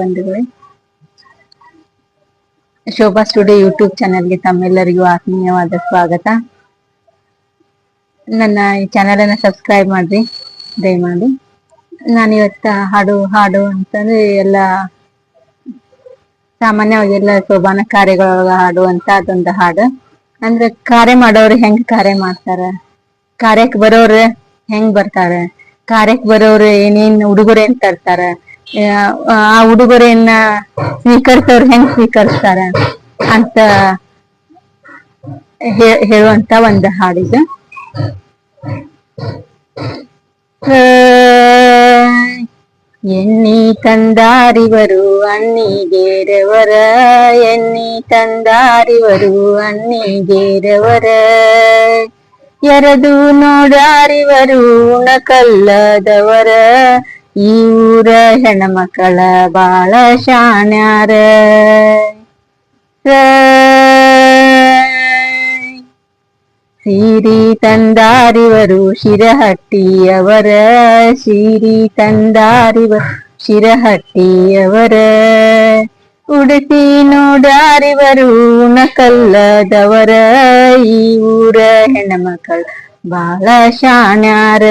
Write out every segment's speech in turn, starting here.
ಬಂಧುಗಳೇ, Shobha studio YouTube ಚಾನೆಲ್ಗೆ ತಮ್ಮೆಲ್ಲರಿಗೂ ಆತ್ಮೀಯವಾದ ಸ್ವಾಗತ. ನನ್ನ ಈ ಚಾನೆಲ್ ಅನ್ನ ಸಬ್ಸ್ಕ್ರೈಬ್ ಮಾಡ್ರಿ ದಯಮಾಡಿ. ನಾನಿವತ್ತ ಹಾಡು ಅಂತಂದ್ರೆ ಎಲ್ಲ ಸಾಮಾನ್ಯವಾಗಿ ಎಲ್ಲ ಶೋಭಾನ ಕಾರ್ಯಗಳೊಳಗ ಹಾಡುವಂತ ಅದೊಂದು ಹಾಡು. ಅಂದ್ರೆ ಕಾರ್ಯ ಮಾಡೋರು ಹೆಂಗ್ ಕಾರ್ಯ ಮಾಡ್ತಾರ, ಕಾರ್ಯಕ್ ಬರೋರು ಹೆಂಗ್ ಬರ್ತಾರ, ಕಾರ್ಯಕ್ ಬರೋರು ಏನೇನ್ ಉಡುಗೊರೆನ್ ತರ್ತಾರ, ಆ ಉಡುಗೊರೆಯನ್ನ ಸ್ವೀಕರಿಸೋರು ಹೆಂಗ್ ಸ್ವೀಕರಿಸ್ತಾರ ಅಂತ ಹೇಳುವಂತ ಒಂದು ಹಾಡಿದು. ಎಣ್ಣಿ ತಂದಾರಿವರು ಅಣ್ಣಿಗೇರವರ, ಎಣ್ಣಿ ತಂದಾರಿವರು ಅಣ್ಣಿಗೇರವರ, ಎರೆದು ನೋಡಾರಿವರು ಉಣಕಲ್ಲದವರ, ಈ ಊರ ಹೆಣ್ಮಕ್ಕಳ ಬಾಳ ಶಾಣ್ಯಾರ. ಸೀರಿ ತಂದಾರಿವರು ಶಿರಹಟ್ಟಿಯವರ, ಸೀರಿ ತಂದಾರಿವರು ಶಿರಹಟ್ಟಿಯವರ, ಉಡುಪಿ ನೋಡಾರಿವರು ಉಣಕಲ್ಲದವರ, ಈ ಊರ ಹೆಣ್ಮಕ್ಕಳ ಬಾಳ ಶಾಣ್ಯಾರ.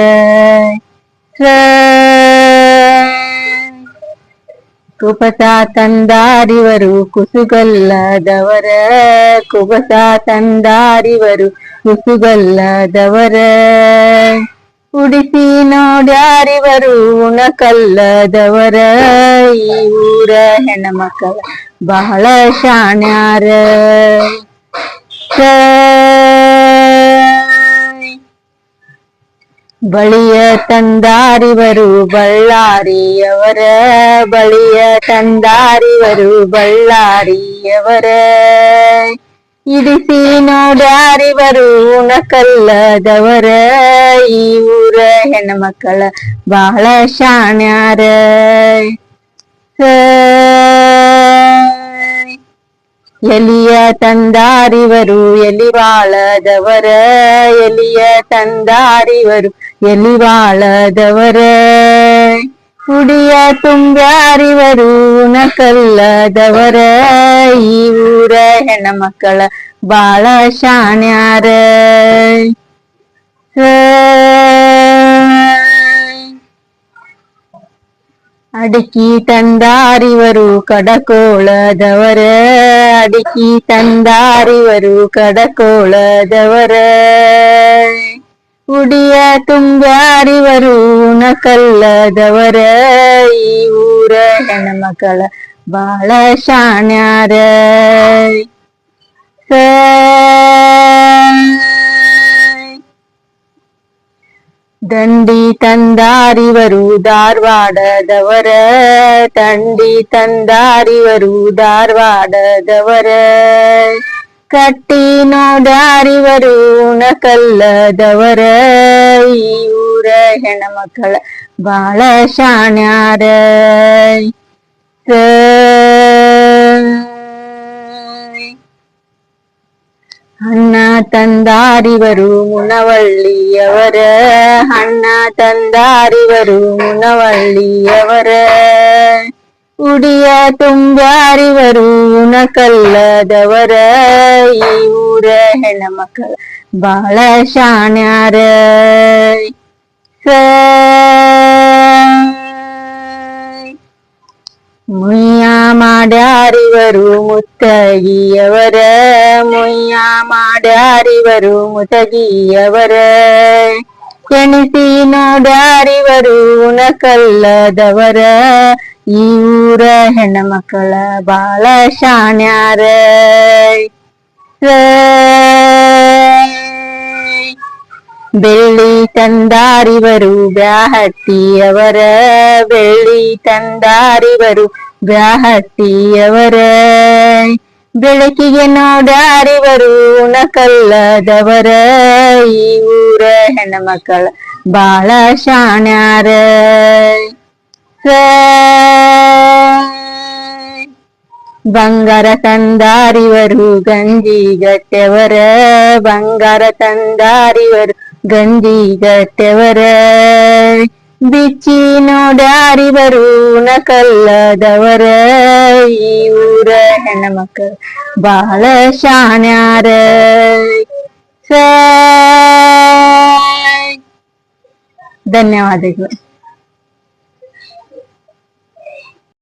ಕುಬಸ ತಂದಾರಿವರು ಕುಸುಗಲ್ಲದವರ, ಕುಬಸ ತಂದಾರಿವರು ಕುಸುಗಲ್ಲದವರ, ಉಡಿಸಿ ನೋಡ್ಯಾರಿವರು ಉಣಕಲ್ಲದವರ, ಈ ಊರ ಹೆಣ್ಮಕ್ಕಳ ಬಹಳ ಶಾಣ್ಯಾರ. ಬಳಿಯ ತಂದಾರಿವರು ಬಳ್ಳಾರಿಯವರ, ಬಳಿಯ ತಂದಾರಿವರು ಬಳ್ಳಾರಿಯವರ, ಇಡಿಸಿ ನೋಡ್ಯಾರಿವರು ಉಣಕಲ್ಲದವರ, ಈ ಊರ ಹೆಣ್ಮಕ್ಕಳ ಬಹಳ ಶಾಣ್ಯಾರ. ಎಲಿಯ ತಂದಾರಿವರು ಎಲಿವಾಳದವರ, ಎಲಿಯ ತಂದಾರಿವರು ಎಲಿವಾಳದವರ, ಉಡಿಯ ತುಂಬ್ಯಾರಿವರು ಉಣಕಲ್ಲದವರ, ಈ ಊರ ಹೆಣ್ಮಕ್ಕಳ ಬಾಳ ಶಾಣ್ಯಾರ. ಅಡಿಕಿ ತಂದಾರಿವರು ಕಡಕೋಳದವರ, ಅಡಿಕಿ ತಂದಾರಿವರು ಕಡಕೋಳದವರ, ಉಡಿಯ ತುಂಬ್ಯಾರಿವರು ಉಣಕಲ್ಲದವರ, ಈ ಊರ ಹೆಣ್ಮಕ್ಕಳ ಬಾಳ ಶಾಣ್ಯಾರ. ದಂಡಿ ತಂದಾರಿವರು ಧಾರವಾಡದವರ, ದಂಡಿ ತಂದಾರಿವರು ಧಾರವಾಡದವರ, ಕಟ್ಟಿ ನೋಡಾರಿವರು ಉಣಕಲ್ಲದವರ, ಈ ಊರ ಹೆಣ್ಮಕ್ಕಳ ಬಾಳ ಶಾಣ್ಯಾರ. ಅಣ್ಣ ತಂದಾರಿವರು ಮುನವಳ್ಳಿಯವರ, ಅಣ್ಣ ತಂದಾರಿವರು ಮುನವಳ್ಳಿಯವರ, ಉಡಿಯ ತುಂಬ್ಯಾರಿವರು ಉಣಕಲ್ಲದವರ, ಈ ಊರ ಹೆಣ್ಮಕ್ಕಳ ಬಾಳ ಶಾಣ್ಯಾರ. ಮುಯ್ಯ ಮಾಡ್ಯಾರಿವರು ಮುತ್ತಗಿಯವರ, ಮುಯ್ಯ ಮಾಡ್ಯಾರಿವರು ಮುತಗಿಯವರ, ಎಣಿಸಿ ನೋಡ್ಯಾರಿವರು ಉಣಕಲ್ಲದವರ, ಈ ಊರ ಹೆಣ್ಮಕ್ಕಳ ಬಾಳ ಶಾಣ್ಯಾರ. ಬೆಳ್ಳಿ ತಂದಾರಿವರು ಬ್ಯಾಹಟ್ಟಿಯವರ, ಬೆಳ್ಳಿ ತಂದಾರಿವರು ಬ್ಯಾಹಟ್ಟಿಯವರ, ಬೆಳಕಿಗೆ ನೋಡ್ಯಾರಿವರು ಉಣಕಲ್ಲದವರ, ಈ ಊರ ಹೆಣ್ಮಕ್ಕಳ ಬಾಳ ಶಾಣ್ಯಾರ. ಬಂಗಾರ ತಂದಾರಿವರು ಗಂಜಿಗಟ್ಟೆವರ, ಬಂಗಾರ ತಂದಾರಿವರು ಗಂಜಿಗಟ್ಟೆವರ, ಬಿಚ್ಚಿ ನೋಡ್ಯಾರಿವರು ನಕಲ್ಲದವರ ಈ ಊರ ಹೆಣ್ಮಕ್ಳು ಬಹಳ ಶಾಣ್ಯಾರ. ಧನ್ಯವಾದಗಳು.